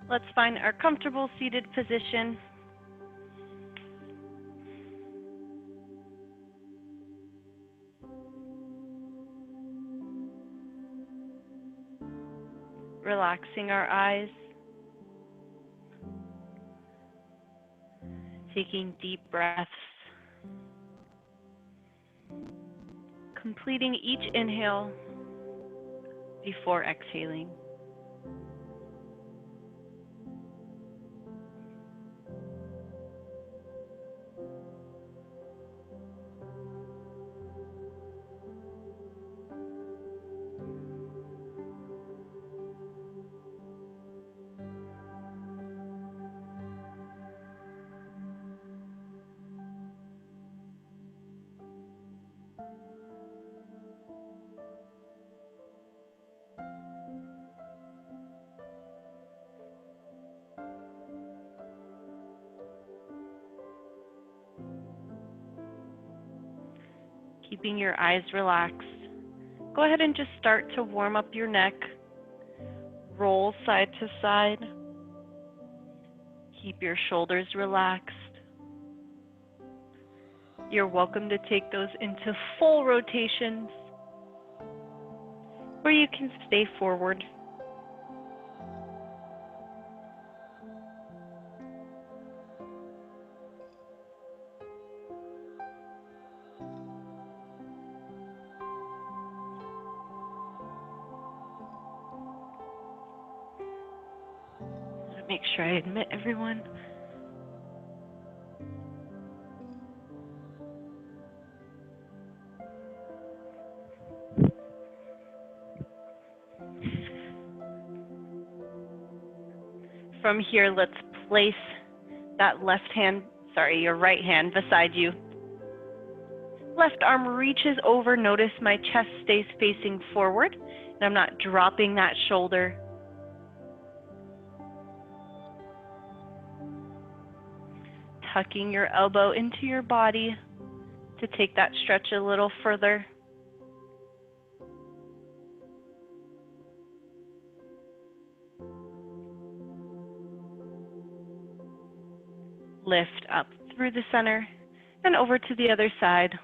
Let's find our comfortable seated position. Relaxing our eyes. Taking deep breaths. Completing each inhale before exhaling. Keeping your eyes relaxed. Go ahead and just start to warm up your neck. Roll side to side. Keep your shoulders relaxed. You're welcome to take those into full rotations, or you can stay forward. Make sure I admit everyone. From here, let's place that your right hand beside you. Left arm reaches over. Notice my chest stays facing forward, and I'm not dropping that shoulder. Tucking your elbow into your body to take that stretch a little further. Lift up through the center and over to the other side.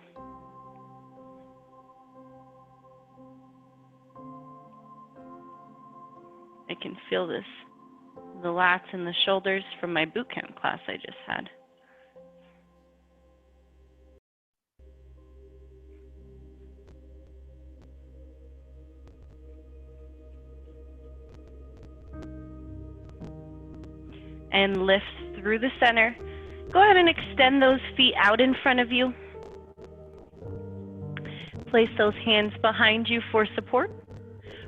I can feel this, the lats and the shoulders from my boot camp class I just had. And lift through the center. Go ahead and extend those feet out in front of you. Place those hands behind you for support.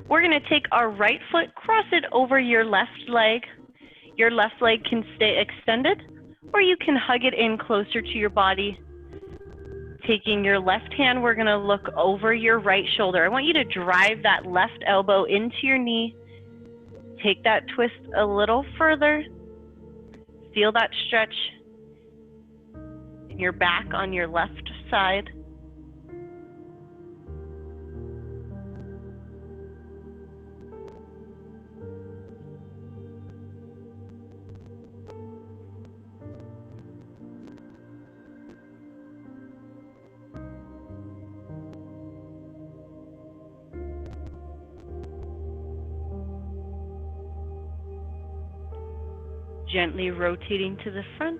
We're going to take our right foot, cross it over your left leg. Your left leg can stay extended, or you can hug it in closer to your body. Taking your left hand, we're going to look over your right shoulder. I want you to drive that left elbow into your knee. Take that twist a little further. Feel that stretch in your back on your left side. Gently rotating to the front.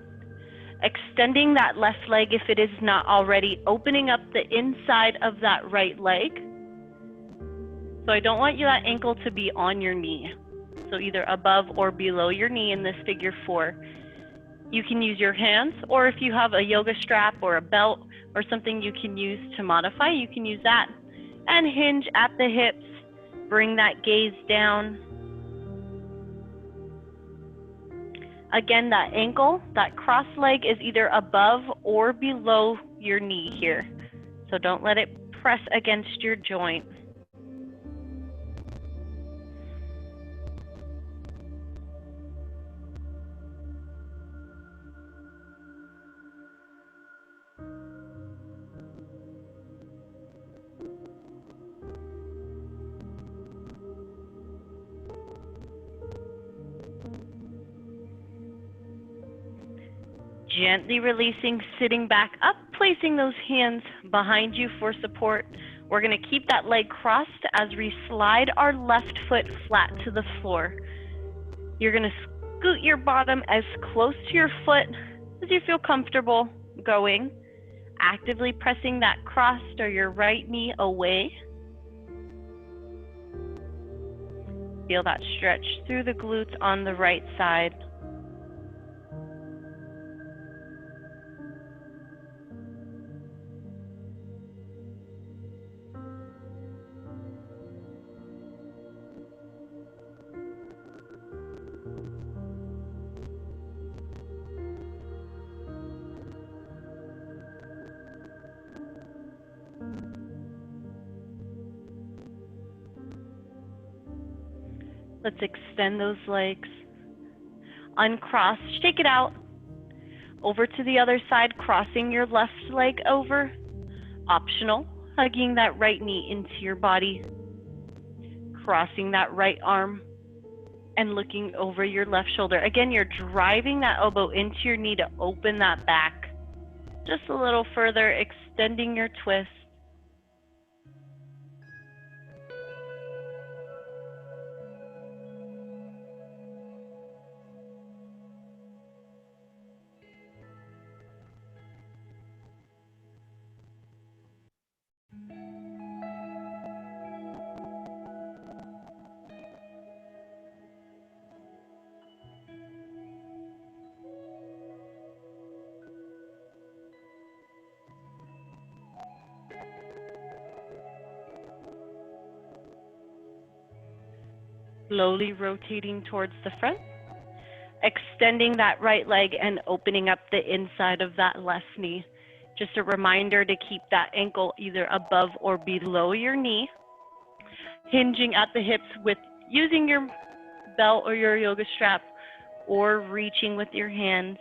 Extending that left leg if it is not already, opening up the inside of that right leg. So I don't want that ankle to be on your knee. So either above or below your knee in this figure 4. You can use your hands, or if you have a yoga strap or a belt or something you can use to modify, you can use that. And hinge at the hips. Bring that gaze down. Again, that ankle, that cross leg is either above or below your knee here. So don't let it press against your joint. Gently releasing, sitting back up, placing those hands behind you for support. We're going to keep that leg crossed as we slide our left foot flat to the floor. You're going to scoot your bottom as close to your foot as you feel comfortable going, actively pressing that crossed or your right knee away. Feel that stretch through the glutes on the right side. Let's extend those legs. Uncross, shake it out. Over to the other side, crossing your left leg over. Optional, hugging that right knee into your body. Crossing that right arm and looking over your left shoulder. Again, you're driving that elbow into your knee to open that back. Just a little further, extending your twist. Slowly rotating towards the front, extending that right leg and opening up the inside of that left knee. Just a reminder to keep that ankle either above or below your knee. Hinging at the hips with using your belt or your yoga strap or reaching with your hands.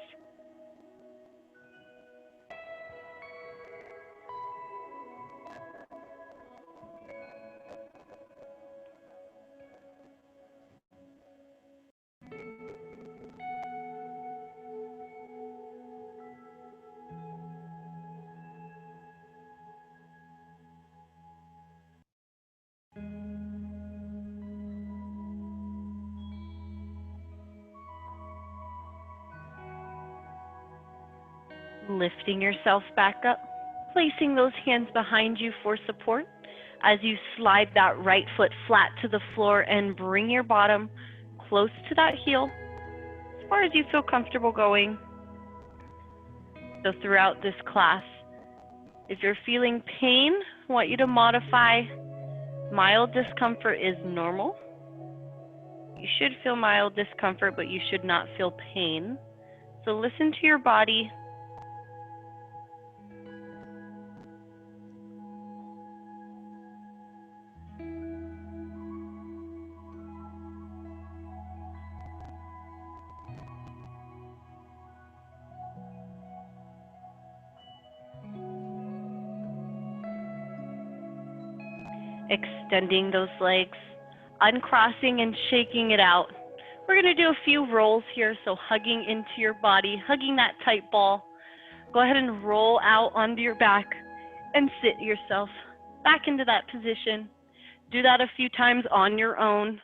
Lifting yourself back up, placing those hands behind you for support as you slide that right foot flat to the floor and bring your bottom close to that heel as far as you feel comfortable going. So throughout this class, if you're feeling pain, I want you to modify. Mild discomfort is normal. You should feel mild discomfort, but you should not feel pain. So listen to your body. Extending those legs, uncrossing and shaking it out. We're going to do a few rolls here, so hugging into your body, hugging that tight ball. Go ahead and roll out onto your back and sit yourself back into that position. Do that a few times on your own.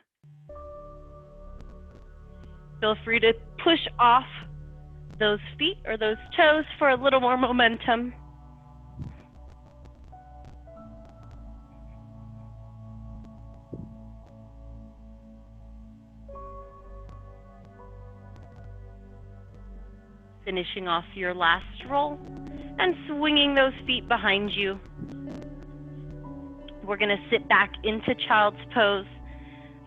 Feel free to push off those feet or those toes for a little more momentum. Finishing off your last roll and swinging those feet behind you. We're going to sit back into child's pose.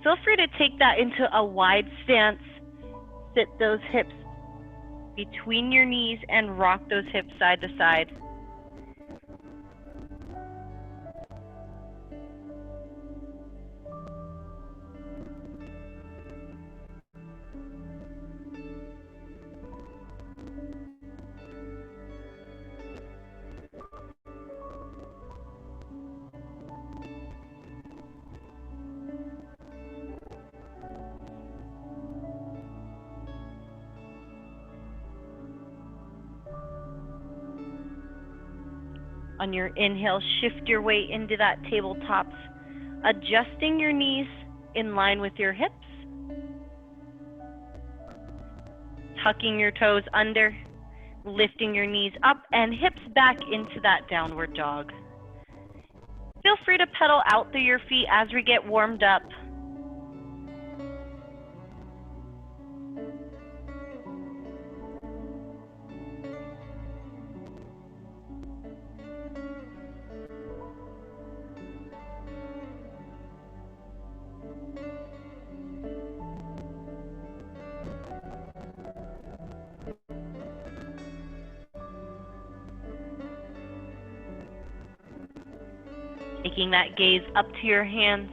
Feel free to take that into a wide stance. Sit those hips between your knees and rock those hips side to side. On your inhale, shift your weight into that tabletop, adjusting your knees in line with your hips, tucking your toes under, lifting your knees up and hips back into that downward dog. Feel free to pedal out through your feet as we get warmed up. Taking that gaze up to your hands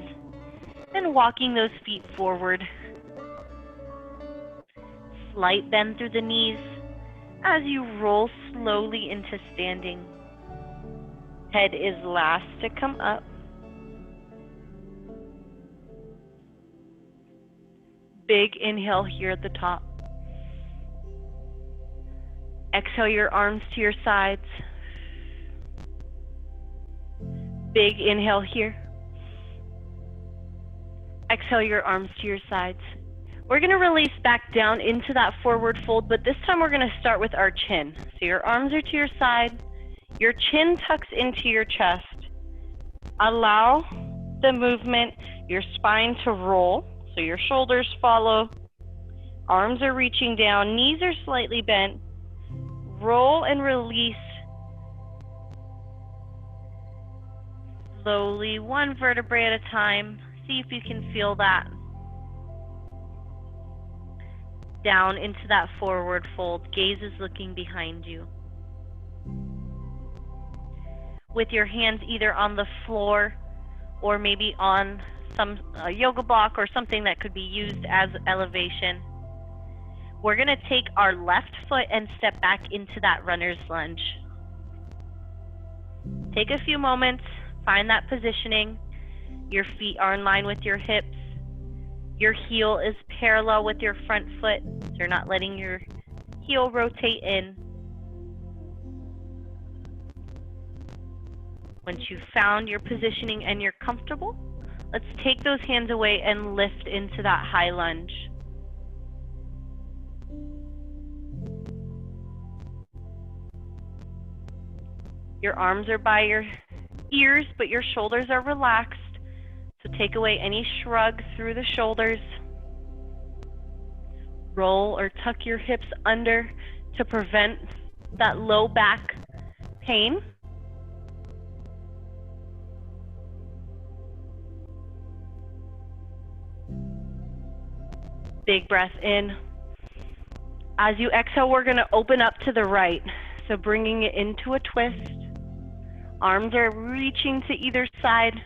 and walking those feet forward. Slight bend through the knees as you roll slowly into standing. Head is last to come up. Big inhale here at the top. Exhale your arms to your sides. Big inhale here. Exhale your arms to your sides. We're going to release back down into that forward fold, but this time we're going to start with our chin. So your arms are to your side. Your chin tucks into your chest. Allow the movement, your spine to roll. So your shoulders follow. Arms are reaching down. Knees are slightly bent. Roll and release. Slowly, one vertebrae at a time. See if you can feel that. Down into that forward fold. Gaze is looking behind you. With your hands either on the floor or maybe on some yoga block or something that could be used as elevation. We're going to take our left foot and step back into that runner's lunge. Take a few moments. Find that positioning. Your feet are in line with your hips. Your heel is parallel with your front foot, so you're not letting your heel rotate in. Once you've found your positioning and you're comfortable, let's take those hands away and lift into that high lunge. Your arms are by your ears, but your shoulders are relaxed. So take away any shrug through the shoulders. Roll or tuck your hips under to prevent that low back pain. Big breath in. As you exhale, we're going to open up to the right. So bringing it into a twist. Arms are reaching to either side.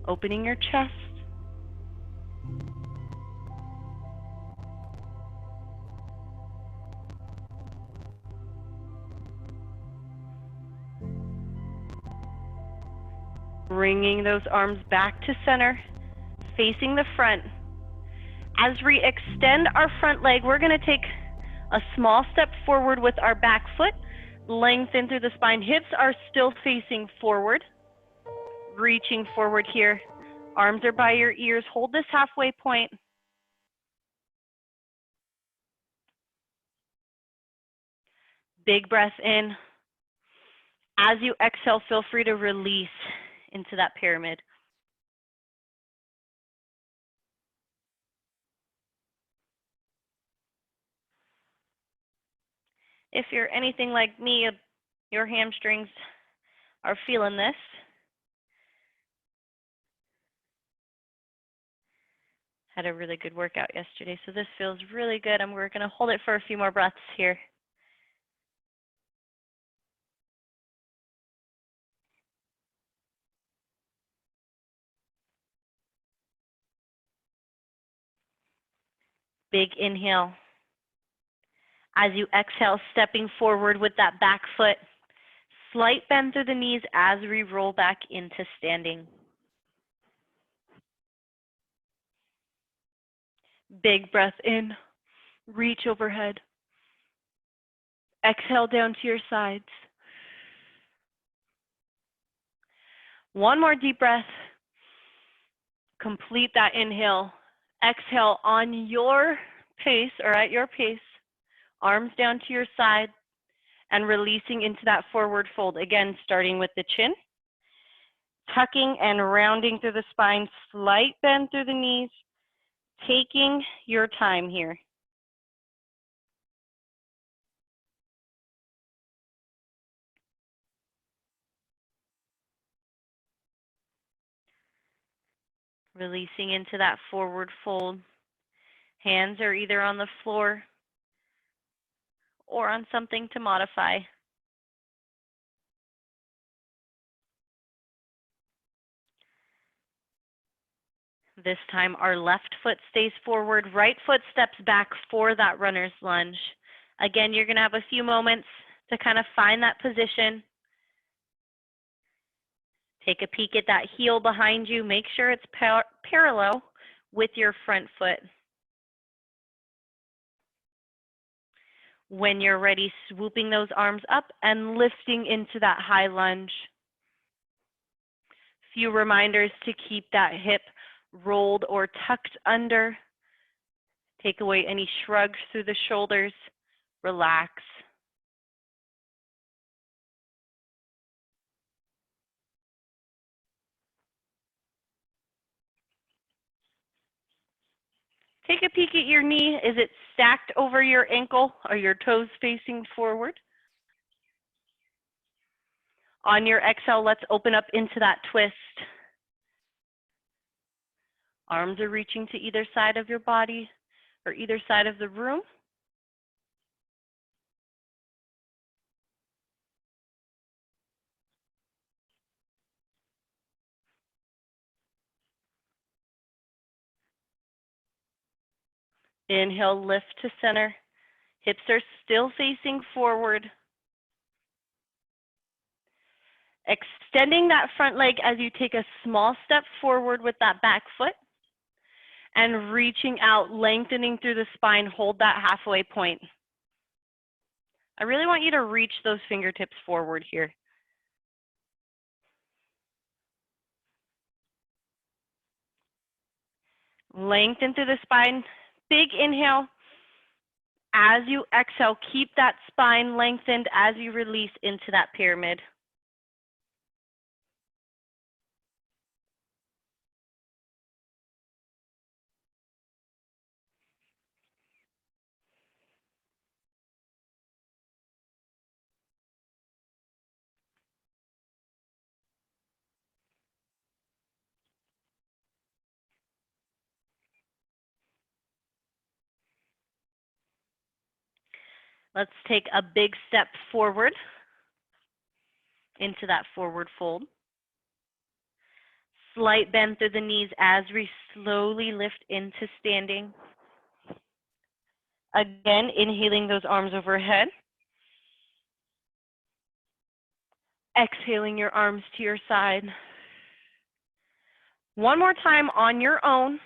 Opening your chest. Bringing those arms back to center, facing the front. As we extend our front leg, we're going to take a small step forward with our back foot. Lengthen through the spine. Hips are still facing forward. Reaching forward here. Arms are by your ears. Hold this halfway point. Big breath in. As you exhale, feel free to release into that pyramid. If you're anything like me, your hamstrings are feeling this. Had a really good workout yesterday, so this feels really good, and we're going to hold it for a few more breaths here. Big inhale. As you exhale, stepping forward with that back foot. Slight bend through the knees as we roll back into standing. Big breath in. Reach overhead. Exhale down to your sides. One more deep breath. Complete that inhale. Exhale on your pace or at your pace. Arms down to your side and releasing into that forward fold. Again, starting with the chin. Tucking and rounding through the spine. Slight bend through the knees. Taking your time here. Releasing into that forward fold. Hands are either on the floor or on something to modify. This time our left foot stays forward, right foot steps back for that runner's lunge. Again, you're going to have a few moments to kind of find that position. Take a peek at that heel behind you. Make sure it's parallel with your front foot. When you're ready, swooping those arms up and lifting into that high lunge. Few reminders to keep that hip rolled or tucked under. Take away any shrugs through the shoulders. Relax. Take a peek at your knee. Is it stacked over your ankle? Are your toes facing forward? On your exhale, let's open up into that twist. Arms are reaching to either side of your body or either side of the room. Inhale, lift to center. Hips are still facing forward. Extending that front leg as you take a small step forward with that back foot. And reaching out, lengthening through the spine, hold that halfway point. I really want you to reach those fingertips forward here. Lengthen through the spine, big inhale. As you exhale, keep that spine lengthened as you release into that pyramid. Let's take a big step forward into that forward fold. Slight bend through the knees as we slowly lift into standing. Again, inhaling those arms overhead. Exhaling your arms to your side. One more time on your own.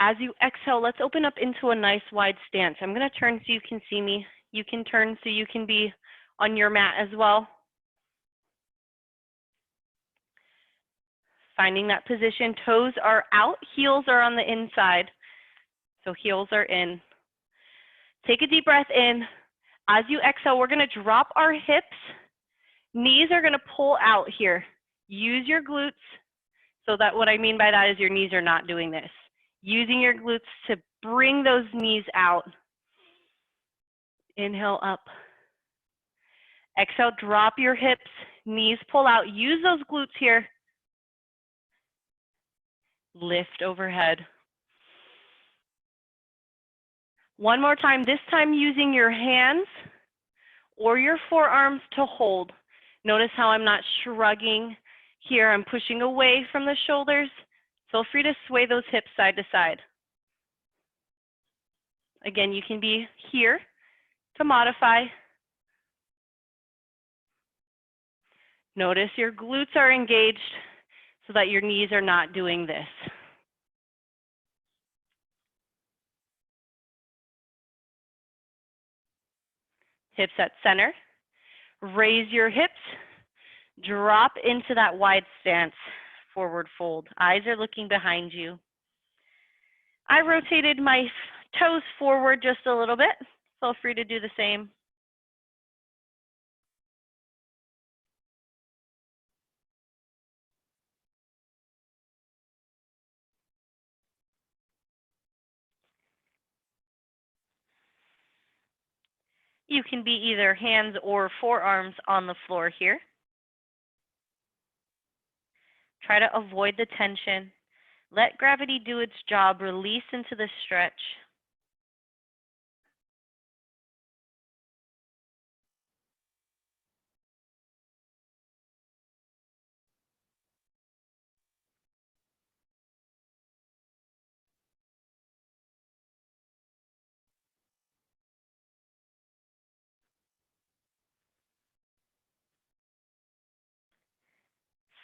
As you exhale, let's open up into a nice wide stance. I'm going to turn so you can see me. You can turn so you can be on your mat as well. Finding that position, toes are out, heels are on the inside. So heels are in. Take a deep breath in. As you exhale, we're going to drop our hips. Knees are going to pull out here. Use your glutes. So that what I mean by that is your knees are not doing this. Using your glutes to bring those knees out. Inhale up. Exhale, drop your hips, knees pull out. Use those glutes here. Lift overhead. One more time, this time using your hands or your forearms to hold. Notice how I'm not shrugging here. I'm pushing away from the shoulders. Feel free to sway those hips side to side. Again, you can be here to modify. Notice your glutes are engaged so that your knees are not doing this. Hips at center. Raise your hips. Drop into that wide stance, forward fold. Eyes are looking behind you. I rotated my toes forward just a little bit. Feel free to do the same. You can be either hands or forearms on the floor here. Try to avoid the tension. Let gravity do its job. Release into the stretch.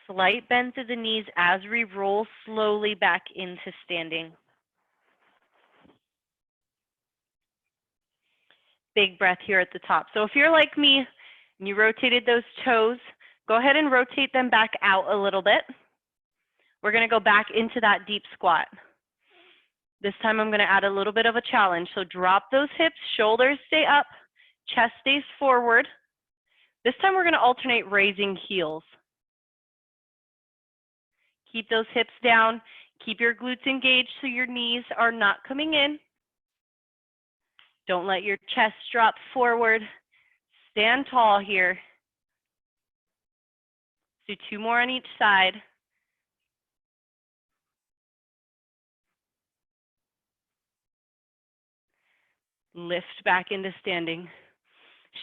Slight bend through the knees as we roll slowly back into standing. Big breath here at the top. So if you're like me and you rotated those toes, go ahead and rotate them back out a little bit. We're going to go back into that deep squat. This time I'm going to add a little bit of a challenge. So drop those hips, shoulders stay up, chest stays forward. This time we're going to alternate raising heels. Keep those hips down. Keep your glutes engaged so your knees are not coming in. Don't let your chest drop forward. Stand tall here. Do 2 more on each side. Lift back into standing.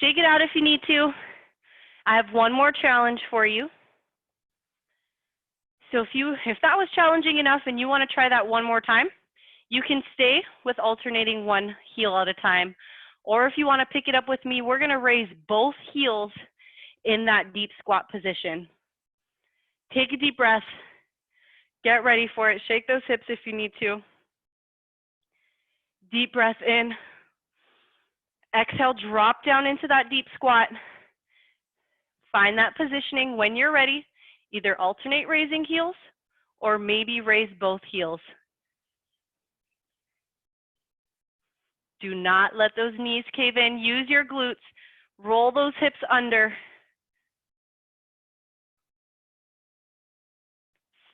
Shake it out if you need to. I have one more challenge for you. So if that was challenging enough and you want to try that one more time, you can stay with alternating one heel at a time. Or if you want to pick it up with me, we're going to raise both heels in that deep squat position. Take a deep breath. Get ready for it. Shake those hips if you need to. Deep breath in. Exhale, drop down into that deep squat. Find that positioning when you're ready. Either alternate raising heels or maybe raise both heels. Do not let those knees cave in. Use your glutes. Roll those hips under.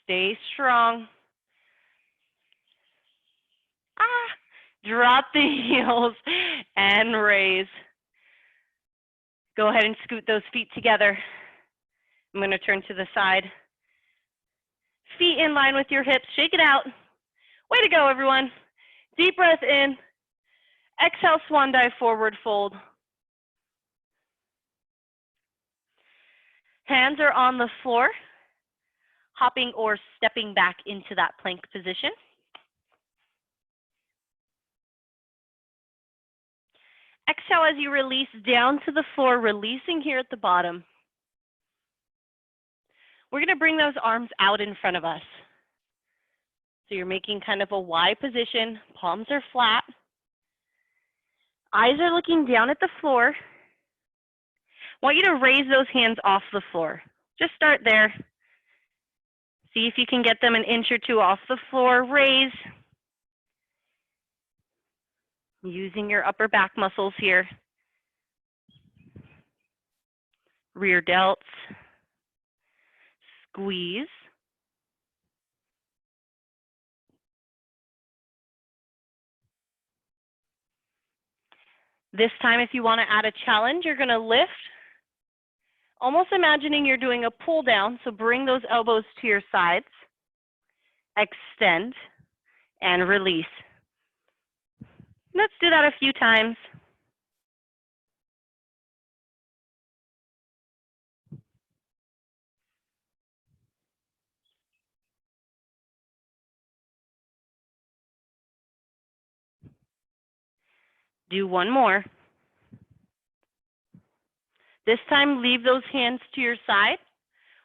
Stay strong. Drop the heels and raise. Go ahead and scoot those feet together. I'm going to turn to the side. Feet in line with your hips. Shake it out. Way to go, everyone. Deep breath in. Exhale, swan dive, forward fold. Hands are on the floor, hopping or stepping back into that plank position. Exhale as you release down to the floor, releasing here at the bottom. We're going to bring those arms out in front of us. So you're making kind of a Y position, palms are flat. Eyes are looking down at the floor. I want you to raise those hands off the floor. Just start there. See if you can get them an inch or two off the floor. Raise. Using your upper back muscles here. Rear delts. Squeeze. This time, if you want to add a challenge, you're going to lift. Almost imagining you're doing a pull down, so bring those elbows to your sides. Extend and release. Let's do that a few times. Do one more. This time, leave those hands to your side.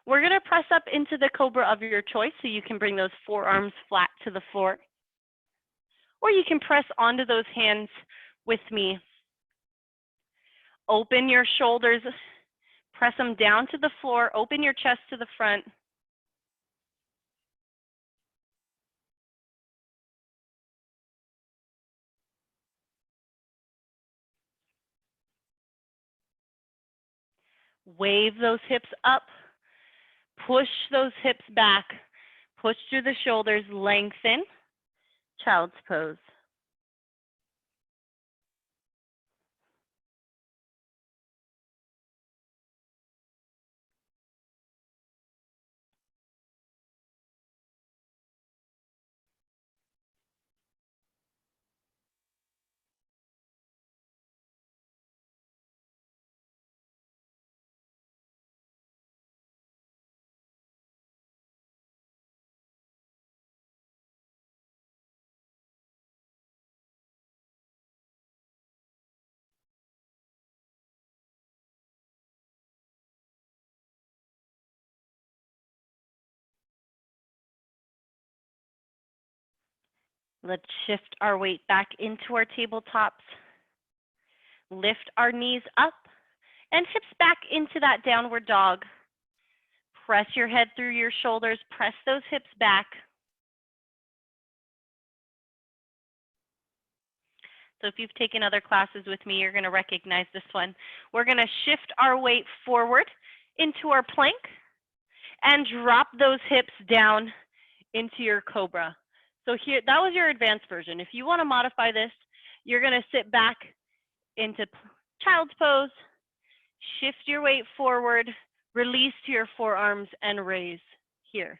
We're going to press up into the cobra of your choice, so you can bring those forearms flat to the floor. Or you can press onto those hands with me. Open your shoulders, Press them down to the floor. Open your chest to the front. Wave those hips up. Push those hips back. Push through the shoulders. Lengthen. Child's pose. Let's shift our weight back into our tabletops. Lift our knees up and hips back into that downward dog. Press your head through your shoulders. Press those hips back. So if you've taken other classes with me, you're going to recognize this one. We're going to shift our weight forward into our plank and drop those hips down into your cobra. So here, that was your advanced version. If you want to modify this, you're going to sit back into child's pose, shift your weight forward, release to your forearms, and raise here.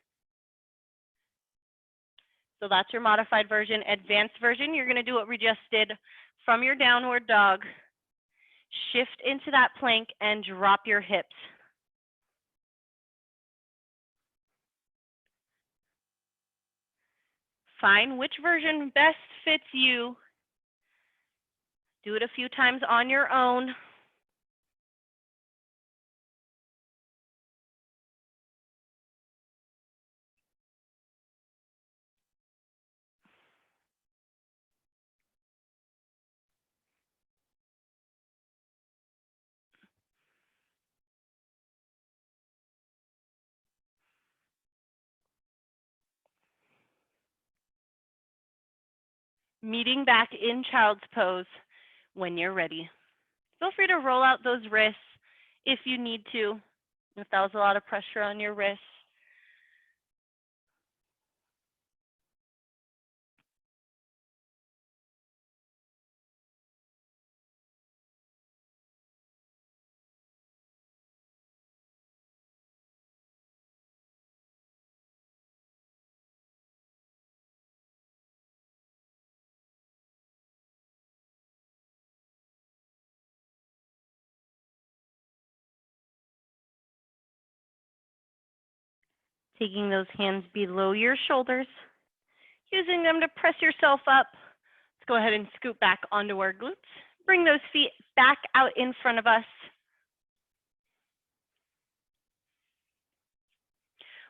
So that's your modified version. Advanced version, you're going to do what we just did from your downward dog. Shift into that plank and drop your hips. Find which version best fits you. Do it a few times on your own. Meeting back in child's pose when you're ready. Feel free to roll out those wrists if you need to, if that was a lot of pressure on your wrists. Taking those hands below your shoulders, using them to press yourself up. Let's go ahead and scoot back onto our glutes. Bring those feet back out in front of us.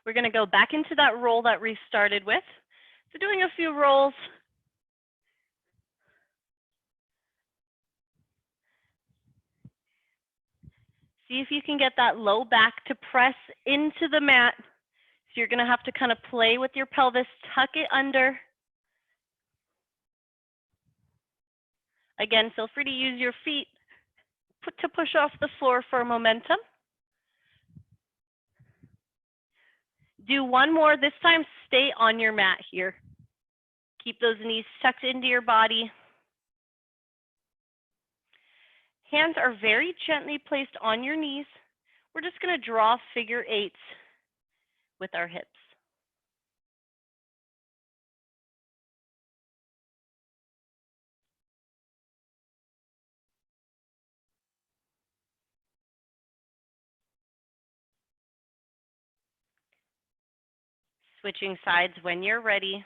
We're going to go back into that roll that we started with. So doing a few rolls. See if you can get that low back to press into the mat. So you're going to have to kind of play with your pelvis, tuck it under. Again, feel free to use your feet to push off the floor for momentum. Do one more. This time, stay on your mat here. Keep those knees tucked into your body. Hands are very gently placed on your knees. We're just going to draw figure eights with our hips. Switching sides when you're ready.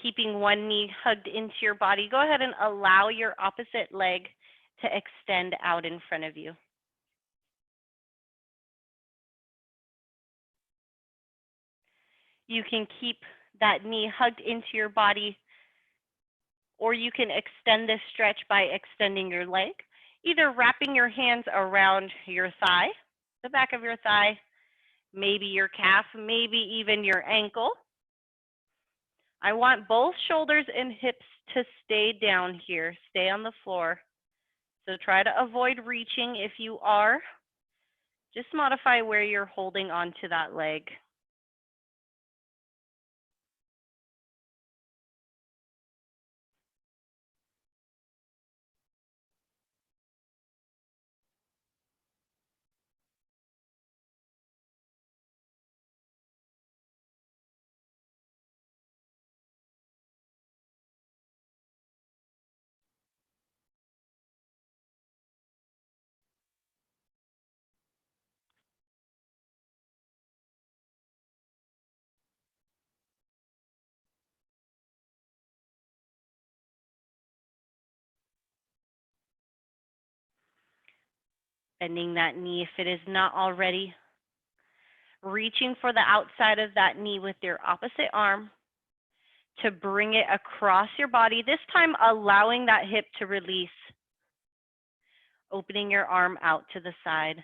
Keeping one knee hugged into your body, go ahead and allow your opposite leg to extend out in front of you. You can keep that knee hugged into your body, or you can extend this stretch by extending your leg, either wrapping your hands around your thigh, the back of your thigh, maybe your calf, maybe even your ankle. I want both shoulders and hips to stay down here, stay on the floor. So try to avoid reaching if you are. Just modify where you're holding onto that leg. Bending that knee if it is not already. Reaching for the outside of that knee with your opposite arm to bring it across your body, this time allowing that hip to release. Opening your arm out to the side.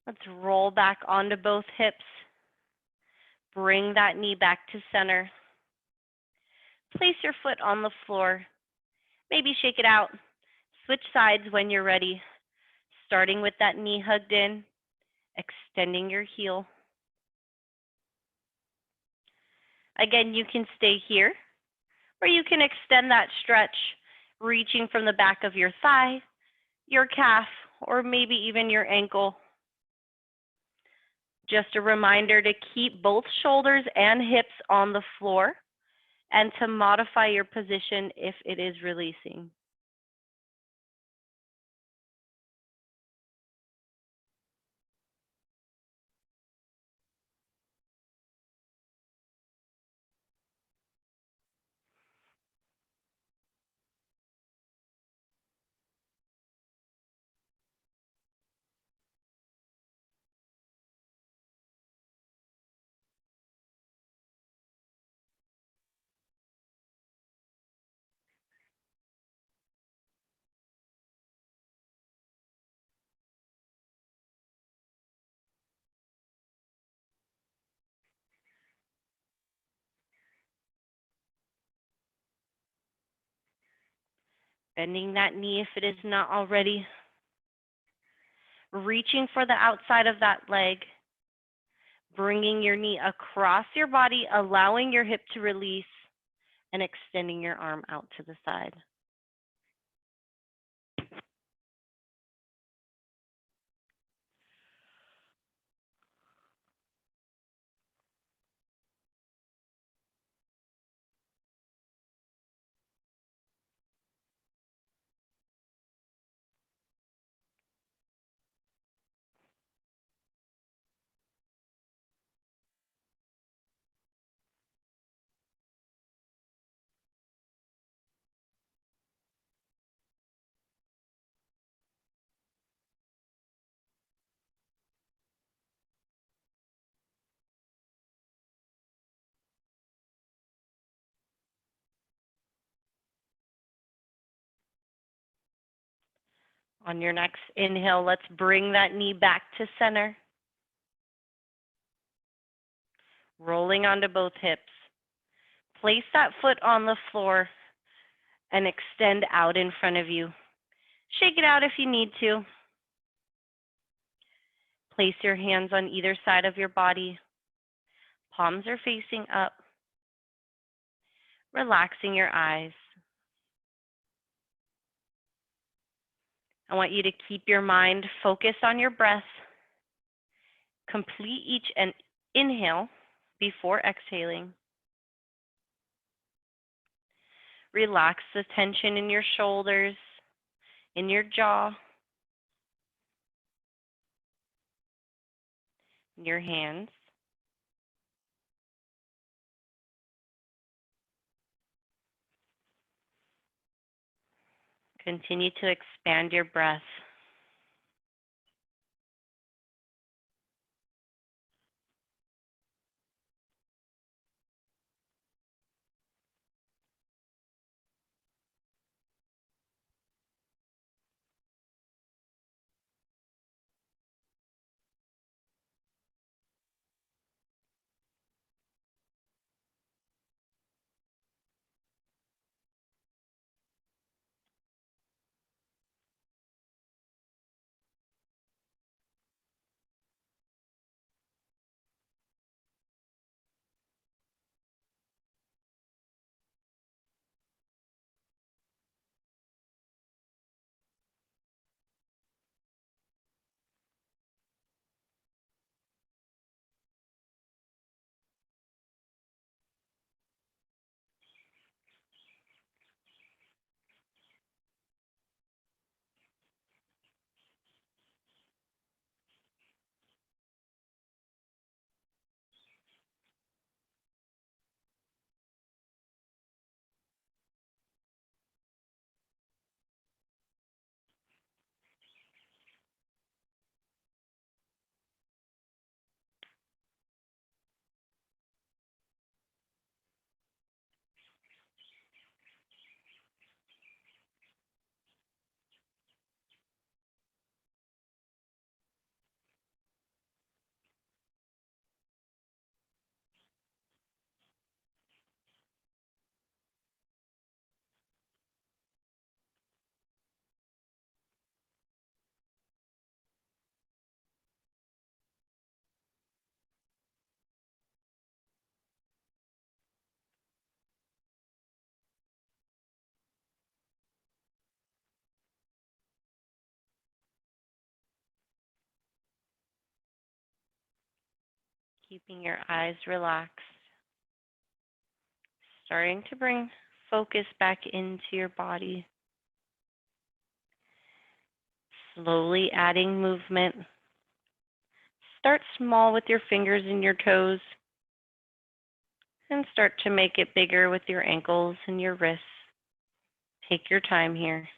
Let's roll back onto both hips. Bring that knee back to center. Place your foot on the floor. Maybe shake it out. Switch sides when you're ready. Starting with that knee hugged in, extending your heel. Again, you can stay here, or you can extend that stretch, reaching from the back of your thigh, your calf, or maybe even your ankle. Just a reminder to keep both shoulders and hips on the floor and to modify your position if it is releasing. Bending that knee if it is not already. Reaching for the outside of that leg. Bringing your knee across your body, allowing your hip to release, and extending your arm out to the side. On your next inhale, let's bring that knee back to center. Rolling onto both hips. Place that foot on the floor and extend out in front of you. Shake it out if you need to. Place your hands on either side of your body. Palms are facing up. Relaxing your eyes. I want you to keep your mind focused on your breath. Complete each inhale before exhaling. Relax the tension in your shoulders, in your jaw, in your hands. Continue to expand your breath. Keeping your eyes relaxed. Starting to bring focus back into your body. Slowly adding movement. Start small with your fingers and your toes, and start to make it bigger with your ankles and your wrists. Take your time here.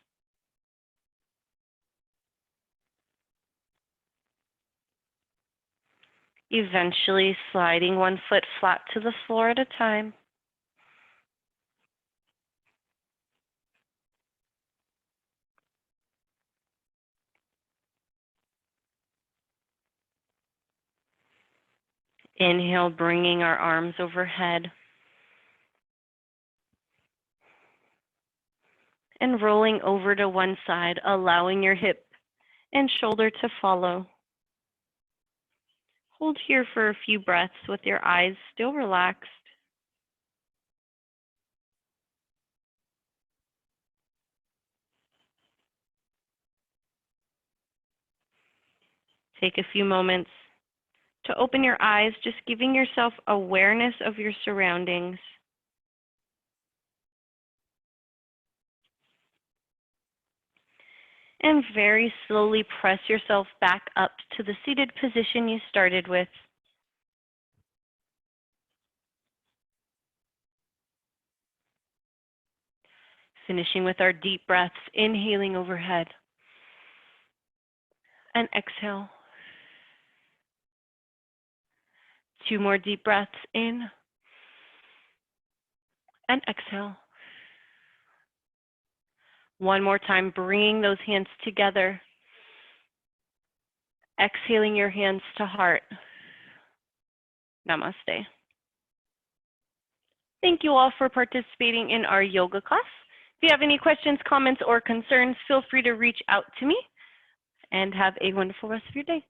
Eventually sliding one foot flat to the floor at a time. Inhale, bringing our arms overhead. And rolling over to one side, allowing your hip and shoulder to follow. Hold here for a few breaths with your eyes still relaxed. Take a few moments to open your eyes, just giving yourself awareness of your surroundings. And very slowly press yourself back up to the seated position you started with. Finishing with our deep breaths, inhaling overhead. And exhale. 2 more deep breaths in. And exhale. One more time, bringing those hands together. Exhaling your hands to heart. Namaste. Thank you all for participating in our yoga class. If you have any questions, comments, or concerns, feel free to reach out to me, and have a wonderful rest of your day.